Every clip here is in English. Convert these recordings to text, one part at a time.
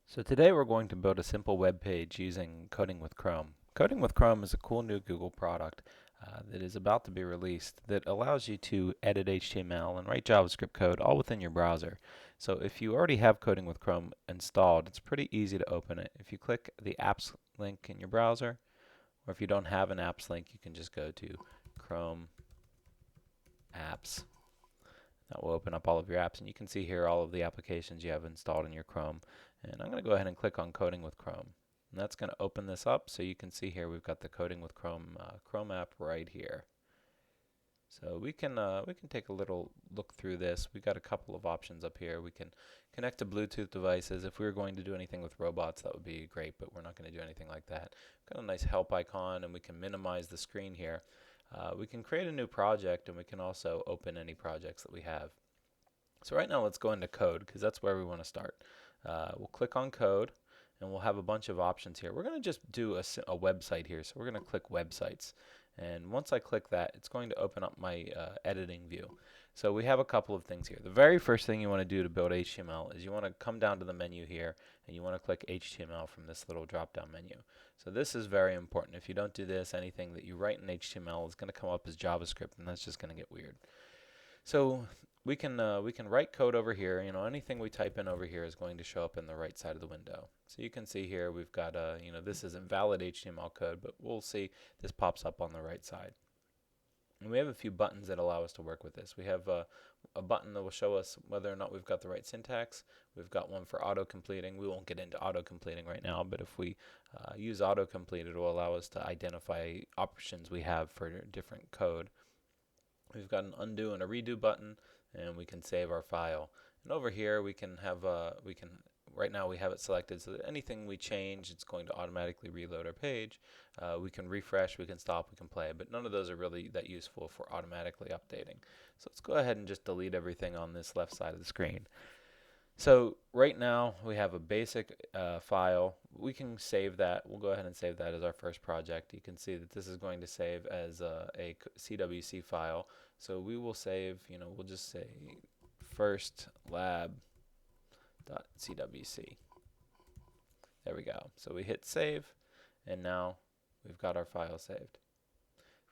So today we're going to build a simple web page using Coding with Chrome. Coding with Chrome is a cool new Google product that is about to be released that allows you to edit HTML and write JavaScript code all within your browser. So if you already have Coding with Chrome installed, it's pretty easy to open it. If you click the apps link in your browser, or if you don't have an apps link, you can just go to Chrome apps. That will open up all of your apps, and you can see here all of the applications you have installed in your Chrome. And I'm going to go ahead and click on Coding with Chrome. And that's going to open this up, so you can see here we've got the Coding with Chrome Chrome app right here. So we can take a little look through this. We've got a couple of options up here. We can connect to Bluetooth devices. If we were going to do anything with robots, that would be great, but we're not going to do anything like that. We've got a nice help icon, and we can minimize the screen here. We can create a new project, and we can also open any projects that we have. So right now let's go into code because that's where we want to start. We'll click on code and we'll have a bunch of options here. We're going to just do a website here. So we're going to click websites. And once I click that, it's going to open up my editing view. So we have a couple of things here. The very first thing you want to do to build HTML is you want to come down to the menu here and you want to click HTML from this little drop down menu. So this is very important. If you don't do this, anything that you write in HTML is going to come up as JavaScript, and that's just going to get weird. So we can write code over here. Anything we type in over here is going to show up in the right side of the window. So you can see here we've got this isn't valid HTML code, but we'll see this pops up on the right side. And we have a few buttons that allow us to work with this. We have a button that will show us whether or not we've got the right syntax. We've got one for auto-completing. We won't get into auto-completing right now, but if we use auto-complete, it will allow us to identify options we have for different code. We've got an undo and a redo button, and we can save our file. And over here we can have right now we have it selected so that anything we change, it's going to automatically reload our page. We can refresh, we can stop, we can play, but none of those are really that useful for automatically updating. So let's go ahead and just delete everything on this left side of the screen. So right now we have a basic file. We can save that. We'll go ahead and save that as our first project. You can see that this is going to save as a CWC file. So we will save, we'll just say first lab.cwc. There we go. So we hit save, and now we've got our file saved.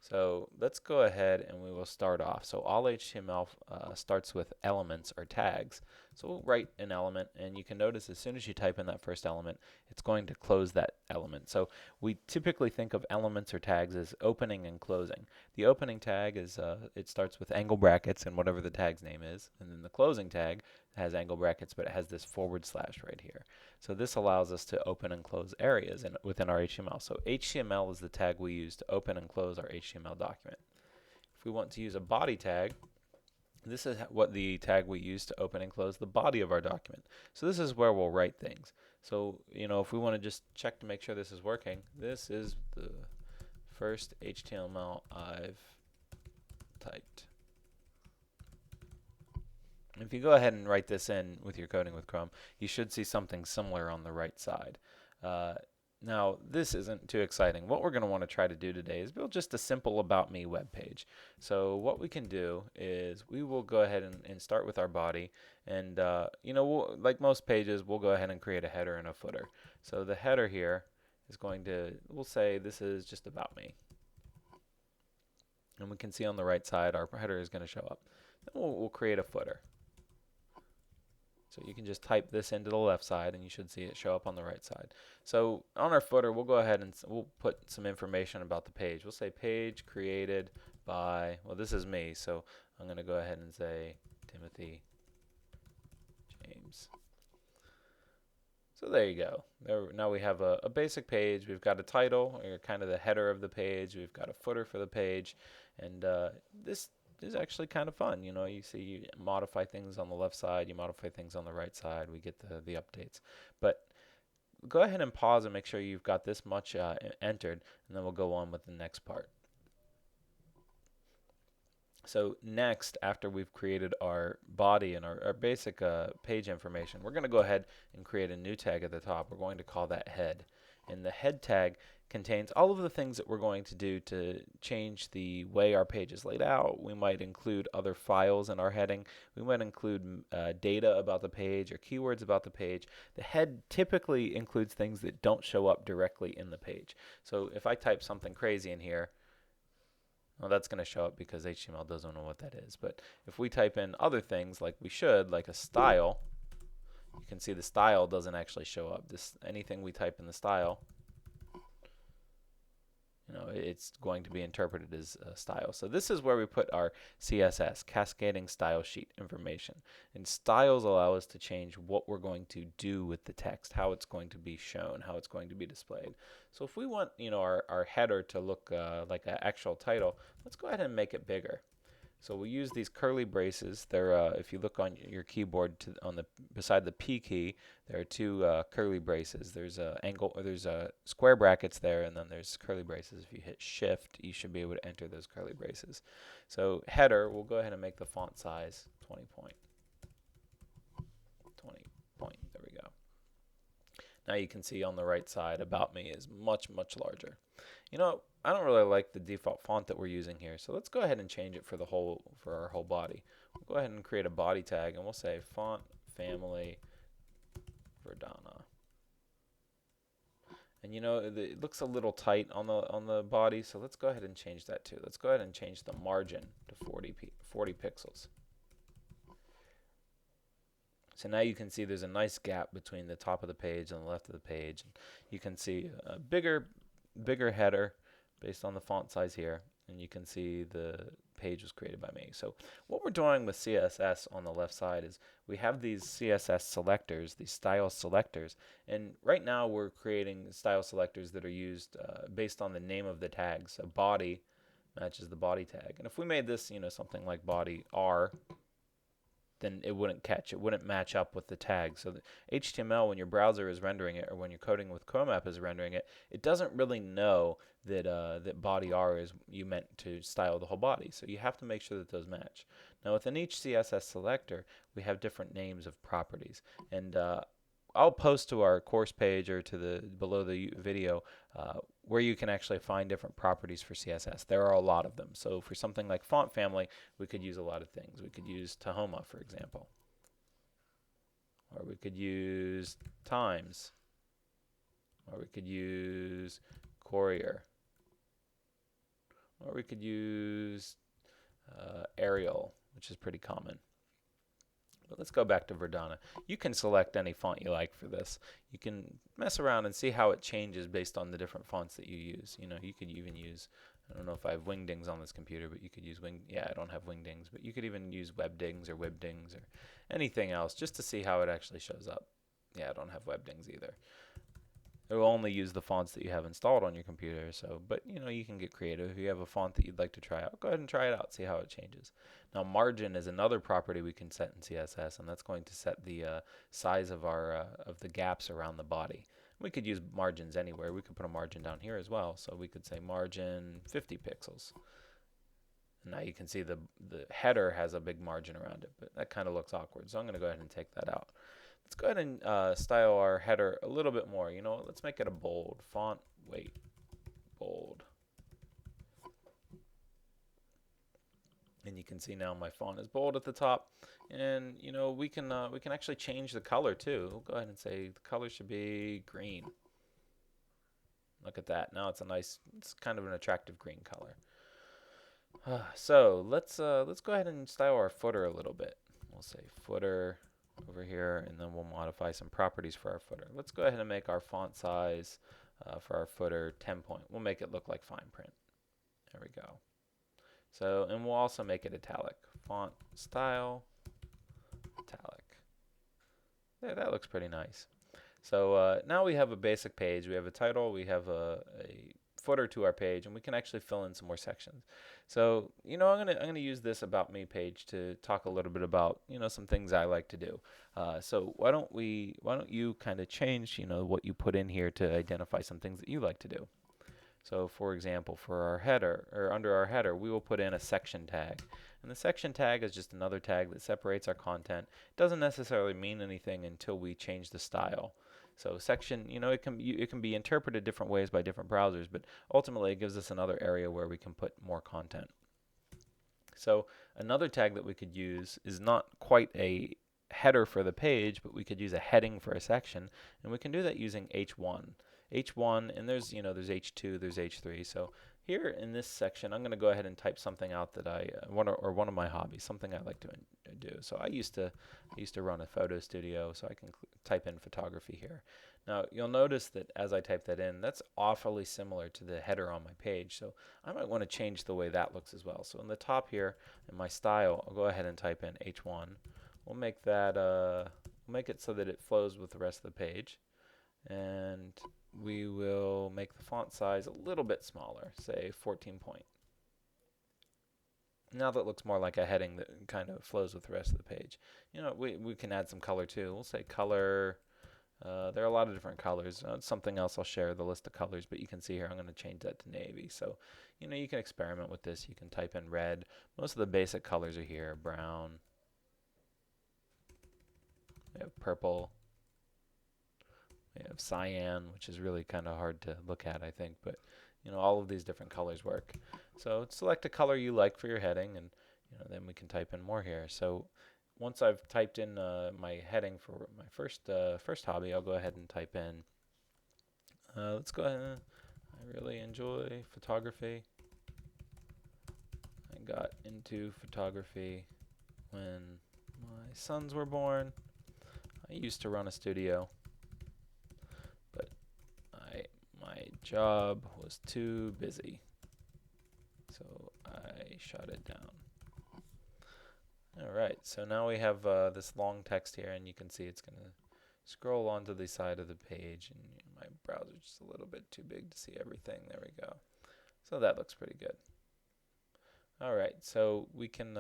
So let's go ahead and we will start off. So all HTML starts with elements or tags. So we'll write an element, and you can notice as soon as you type in that first element, it's going to close that element. So we typically think of elements or tags as opening and closing. The opening tag is it starts with angle brackets and whatever the tag's name is, and then the closing tag has angle brackets, but it has this forward slash right here. So this allows us to open and close areas within our HTML. So HTML is the tag we use to open and close our HTML document. If we want to use a body tag, this is what the tag we use to open and close the body of our document. So this is where we'll write things. So, if we want to just check to make sure this is working, this is the first HTML I've typed. If you go ahead and write this in with your Coding with Chrome, you should see something similar on the right side. Now, this isn't too exciting. What we're going to want to try to do today is build just a simple About Me web page. So what we can do is we will go ahead and start with our body. And, like most pages, we'll go ahead and create a header and a footer. So the header here is we'll say this is just about me. And we can see on the right side our header is going to show up. Then we'll create a footer. So you can just type this into the left side and you should see it show up on the right side. So on our footer, we'll go ahead and we'll put some information about the page. We'll say page created by, well, this is me, so I'm going to go ahead and say Timothy James. So there you go. Now we have a basic page. We've got a title, or kind of the header of the page. We've got a footer for the page. And this is actually kind of fun. You see you modify things on the left side, you modify things on the right side, we get the updates. But go ahead and pause and make sure you've got this much entered, and then we'll go on with the next part. So next, after we've created our body and our basic page information, we're going to go ahead and create a new tag at the top. We're going to call that head. And the head tag contains all of the things that we're going to do to change the way our page is laid out. We might include other files in our heading. We might include data about the page or keywords about the page. The head typically includes things that don't show up directly in the page. So if I type something crazy in here, well, that's going to show up because HTML doesn't know what that is. But if we type in other things like we should, like a style, you can see the style doesn't actually show up. Anything we type in the style, it's going to be interpreted as style. So this is where we put our CSS, cascading style sheet information. And styles allow us to change what we're going to do with the text, how it's going to be shown, how it's going to be displayed. So if we want, our header to look like an actual title, let's go ahead and make it bigger. So we use these curly braces. They're if you look on your keyboard beside the P key, there are two curly braces. There's square brackets there, and then there's curly braces. If you hit Shift, you should be able to enter those curly braces. So header, we'll go ahead and make the font size 20 point. There we go. Now you can see on the right side, About Me is much, much larger. I don't really like the default font that we're using here, so let's go ahead and change it for our whole body. We'll go ahead and create a body tag, and we'll say Font Family Verdana. And it looks a little tight on the body, so let's go ahead and change that too. Let's go ahead and change the margin to 40 pixels. So now you can see there's a nice gap between the top of the page and the left of the page. And you can see a bigger header based on the font size here, and you can see the page was created by me. So what we're doing with CSS on the left side is we have these CSS selectors, these style selectors, and right now we're creating style selectors that are used based on the name of the tag. So body matches the body tag, and if we made this something like body R, then it wouldn't match up with the tag. So the HTML, when your browser is rendering it, or when your coding with Chrome app is rendering it, it doesn't really know that that body R is you meant to style the whole body. So you have to make sure that those match. Now within each CSS selector, we have different names of properties, and I'll post to our course page or to below the video where you can actually find different properties for CSS. There are a lot of them. So for something like font family, we could use a lot of things. We could use Tahoma, for example. Or we could use Times. Or we could use Courier. Or we could use Arial, which is pretty common. But let's go back to Verdana. You can select any font you like for this. You can mess around and see how it changes based on the different fonts that you use. You could even use, I don't know if I have Wingdings on this computer, but you could use I don't have Wingdings, but you could even use Webdings or Webdings or anything else just to see how it actually shows up. Yeah, I don't have Webdings either. It will only use the fonts that you have installed on your computer. But you can get creative. If you have a font that you'd like to try out, go ahead and try it out, see how it changes. Now margin is another property we can set in CSS, and that's going to set the size of the gaps around the body. We could use margins anywhere. We could put a margin down here as well. So we could say margin 50 pixels. And now you can see the header has a big margin around it, but that kind of looks awkward. So I'm going to go ahead and take that out. Let's go ahead and style our header a little bit more. Let's make it a bold font weight, bold. And you can see now my font is bold at the top. And we can actually change the color too. We'll go ahead and say the color should be green. Look at that. Now it's kind of an attractive green color. So let's go ahead and style our footer a little bit. We'll say footer over here, and then we'll modify some properties for our footer. Let's go ahead and make our font size for our footer 10 point. We'll make it look like fine print. There we go. So, and we'll also make it italic. Font style, italic. There, that looks pretty nice. So now we have a basic page. We have a title, we have a footer to our page, and we can actually fill in some more sections. So I'm gonna use this About Me page to talk a little bit about some things I like to do. So why don't you kind of change what you put in here to identify some things that you like to do. So for example, for our header, or under our header, we will put in a section tag. And the section tag is just another tag that separates our content. It doesn't necessarily mean anything until we change the style. So section, it can be interpreted different ways by different browsers, but ultimately it gives us another area where we can put more content. So another tag that we could use is not quite a header for the page, but we could use a heading for a section, and we can do that using H1. H1, and there's H2, there's H3. So here in this section, I'm going to go ahead and type something out that one of my hobbies, something I like to do. So I used to run a photo studio, so I can type in photography here. Now you'll notice that as I type that in, that's awfully similar to the header on my page. So I might want to change the way that looks as well. So in the top here, in my style, I'll go ahead and type in H1. We'll make that make it so that it flows with the rest of the page, and we will make the font size a little bit smaller, say 14 point. Now that looks more like a heading that kind of flows with the rest of the page. We can add some color too. We'll say color. There are a lot of different colors. Something else I'll share the list of colors, but you can see here I'm going to change that to navy. So you can experiment with this. You can type in red. Most of the basic colors are here. Brown. We have purple. We have cyan, which is really kind of hard to look at, I think, but all of these different colors work. So select a color you like for your heading, and then we can type in more here. So once I've typed in my heading for my first hobby, I'll go ahead and type in. Let's go ahead. I really enjoy photography. I got into photography when my sons were born. I used to run a studio, but my job was too busy, so I shut it down. Alright, so now we have this long text here, and you can see it's going to scroll onto the side of the page, and my browser's just a little bit too big to see everything. There we go. So that looks pretty good. Alright, so we can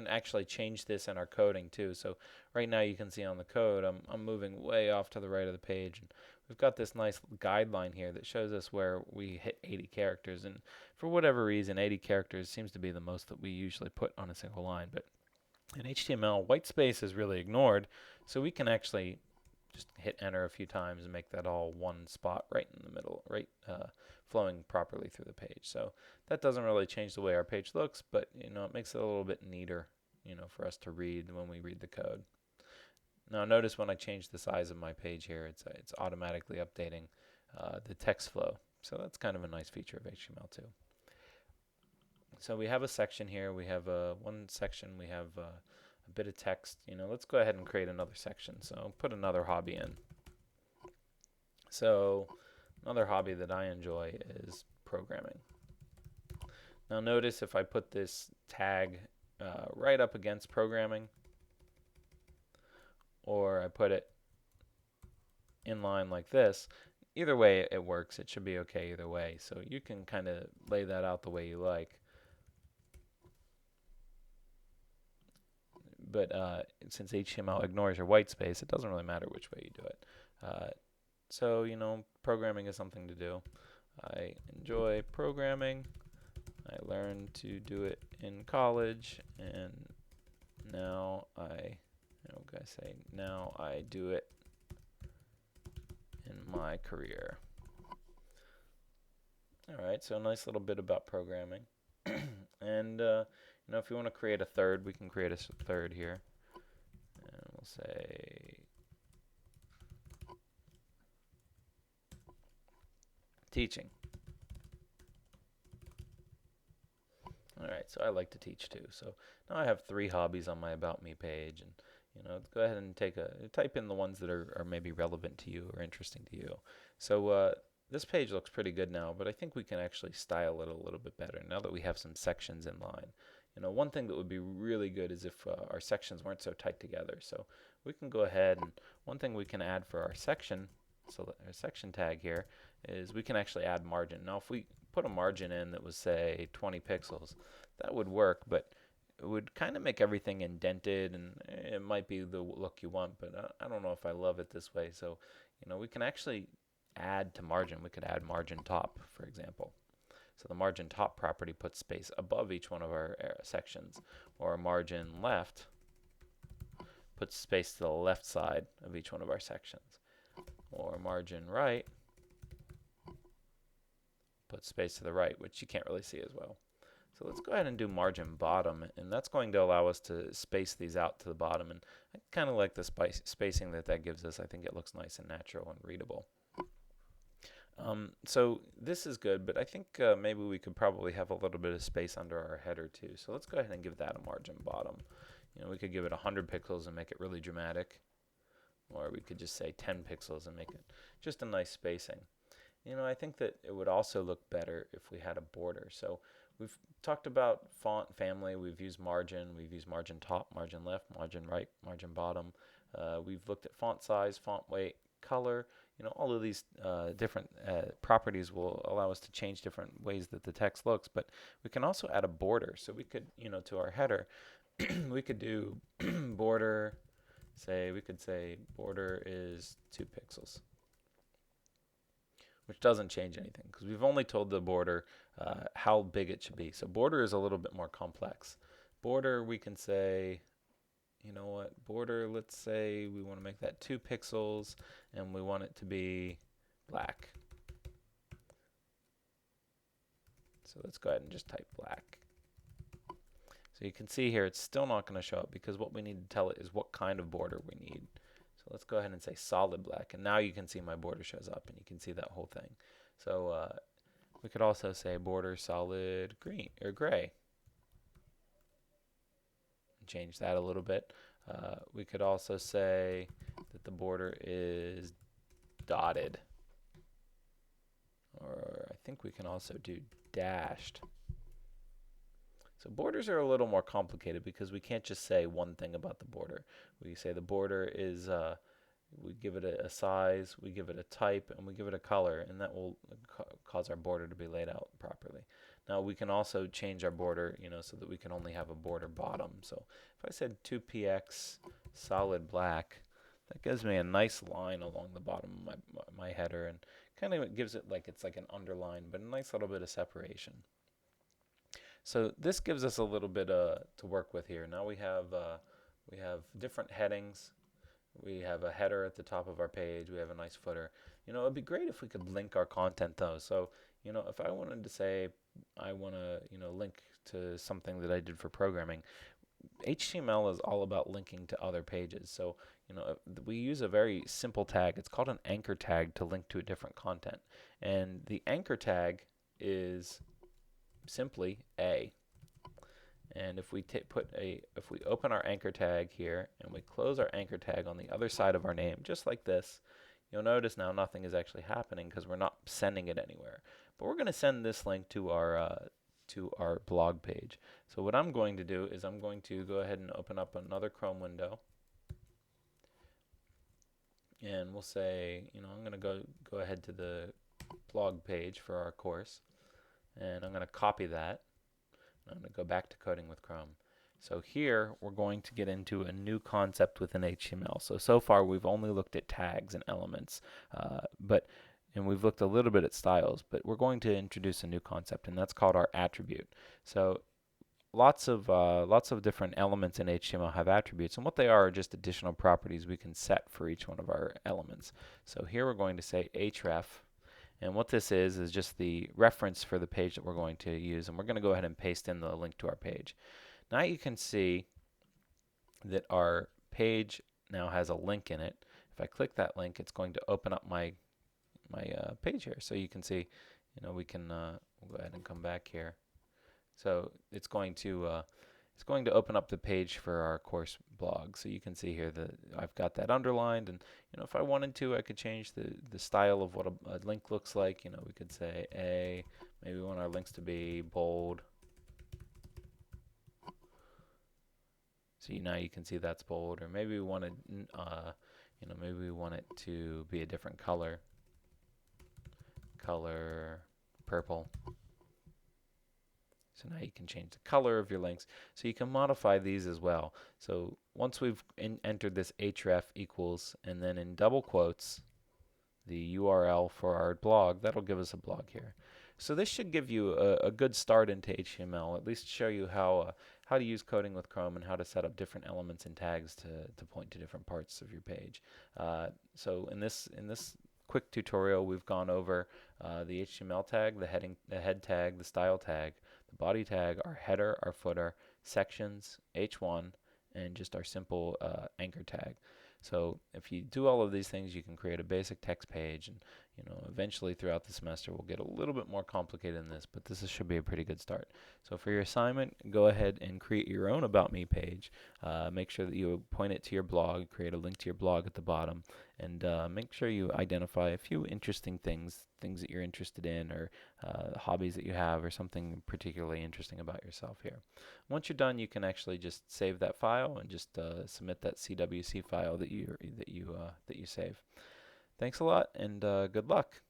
actually change this in our coding too. So right now you can see on the code, I'm moving way off to the right of the page, and we've got this nice guideline here that shows us where we hit 80 characters, and for whatever reason 80 characters seems to be the most that we usually put on a single line. But in HTML, white space is really ignored, so we can actually just hit enter a few times and make that all one spot right in the middle, right, flowing properly through the page. So that doesn't really change the way our page looks, but it makes it a little bit neater, for us to read when we read the code. Now notice when I change the size of my page here, it's automatically updating the text flow. So that's kind of a nice feature of HTML too. So we have a section here. We have one section. We have a bit of text. Let's go ahead and create another section. So put another hobby in. So another hobby that I enjoy is programming. Now notice if I put this tag right up against programming, or I put it in line like this, either way it works. It should be okay either way. So you can kind of lay that out the way you like. But since HTML ignores your white space, it doesn't really matter which way you do it. So programming is something to do. I enjoy programming. I learned to do it in college, and now now I do it in my career. Alright, so a nice little bit about programming. And if you want to create a third, we can create a third here. And we'll say teaching. Alright, so I like to teach too. So now I have 3 hobbies on my About Me page, and go ahead and type in the ones that are maybe relevant to you or interesting to you. So this page looks pretty good now, but I think we can actually style it a little bit better now that we have some sections in line. One thing that would be really good is if our sections weren't so tight together. So we can go ahead, and one thing we can add for our section, so our section tag here, is we can actually add margin. Now if we put a margin in that was, say, 20 pixels, that would work, but it would kind of make everything indented, and it might be the look you want, but I don't know if I love it this way. So we can actually add to margin. We could add margin top, for example. So the margin top property puts space above each one of our sections, or margin left puts space to the left side of each one of our sections. or margin right, put space to the right, which you can't really see as well. So let's go ahead and do margin bottom, and that's going to allow us to space these out to the bottom. And I kind of like the spacing that gives us. I think it looks nice and natural and readable. So this is good, but I think maybe we could probably have a little bit of space under our header too. So let's go ahead and give that a margin bottom. We could give it 100 pixels and make it really dramatic, or we could just say 10 pixels and make it just a nice spacing. I think that it would also look better if we had a border. So we've talked about font family. We've used margin top, margin left, margin right, margin bottom. We've looked at font size, font weight, color. All of these different properties will allow us to change different ways that the text looks. But we can also add a border. So we could, to our header, we could do border. We could say border is 2 pixels. Which doesn't change anything because we've only told the border how big it should be. So border is a little bit more complex. Border, we can say, border, let's say we want to make that 2 pixels and we want it to be black. So let's go ahead and just type black. So you can see here it's still not going to show up because what we need to tell it is what kind of border we need. So let's go ahead and say solid black, and now you can see my border shows up, and you can see that whole thing. So we could also say border solid green or gray. Change that a little bit. We could also say that the border is dotted, or I think we can also do dashed. So borders are a little more complicated because we can't just say one thing about the border. We say the border is, we give it a size, we give it a type, and we give it a color, and that will cause our border to be laid out properly. Now we can also change our border, so that we can only have a border bottom. So if I said 2px solid black, that gives me a nice line along the bottom of my header, and kind of gives it like it's like an underline, but a nice little bit of separation. So this gives us a little bit to work with here. Now we have different headings. We have a header at the top of our page. We have a nice footer. It would be great if we could link our content though. So if I wanted to say I want to link to something that I did for programming, HTML is all about linking to other pages. So we use a very simple tag. It's called an anchor tag to link to a different content, and the anchor tag is simply A. And if we open our anchor tag here and we close our anchor tag on the other side of our name, just like this, you'll notice now nothing is actually happening because we're not sending it anywhere. But we're going to send this link to our blog page. So what I'm going to do is I'm going to go ahead and open up another Chrome window, and we'll say, I'm going to go ahead to the blog page for our course. And I'm going to copy that. I'm going to go back to Coding with Chrome. So here we're going to get into a new concept within HTML. So far we've only looked at tags and elements, and we've looked a little bit at styles, but we're going to introduce a new concept, and that's called our attribute. So lots of different elements in HTML have attributes, and what they are just additional properties we can set for each one of our elements. So here we're going to say href. And what this is just the reference for the page that we're going to use. And we're going to go ahead and paste in the link to our page. Now you can see that our page now has a link in it. If I click that link, it's going to open up my page here. So you can see, we can we'll go ahead and come back here. So it's going to open up the page for our course blog. So you can see here that I've got that underlined, and if I wanted to, I could change the style of what a link looks like. We could say maybe we want our links to be bold. So now you can see that's bold, or maybe we want to, maybe we want it to be a different color purple. So now you can change the color of your links. So you can modify these as well. So once we've entered this href equals, and then in double quotes, the URL for our blog, that'll give us a blog here. So this should give you a good start into HTML, at least show you how to use Coding with Chrome and how to set up different elements and tags to point to different parts of your page. So in this quick tutorial, we've gone over the HTML tag, the head tag, the style tag, the body tag, our header, our footer, sections, H1, and just our simple anchor tag. So if you do all of these things, you can create a basic text page, and eventually throughout the semester we'll get a little bit more complicated than this, but should be a pretty good start. So for your assignment, go ahead and create your own About Me page. Make sure that you point it to your blog, create a link to your blog at the bottom, and make sure you identify a few interesting things that you're interested in, or hobbies that you have, or something particularly interesting about yourself here. Once you're done, you can actually just save that file and just submit that CWC file that you save. Thanks a lot, and good luck.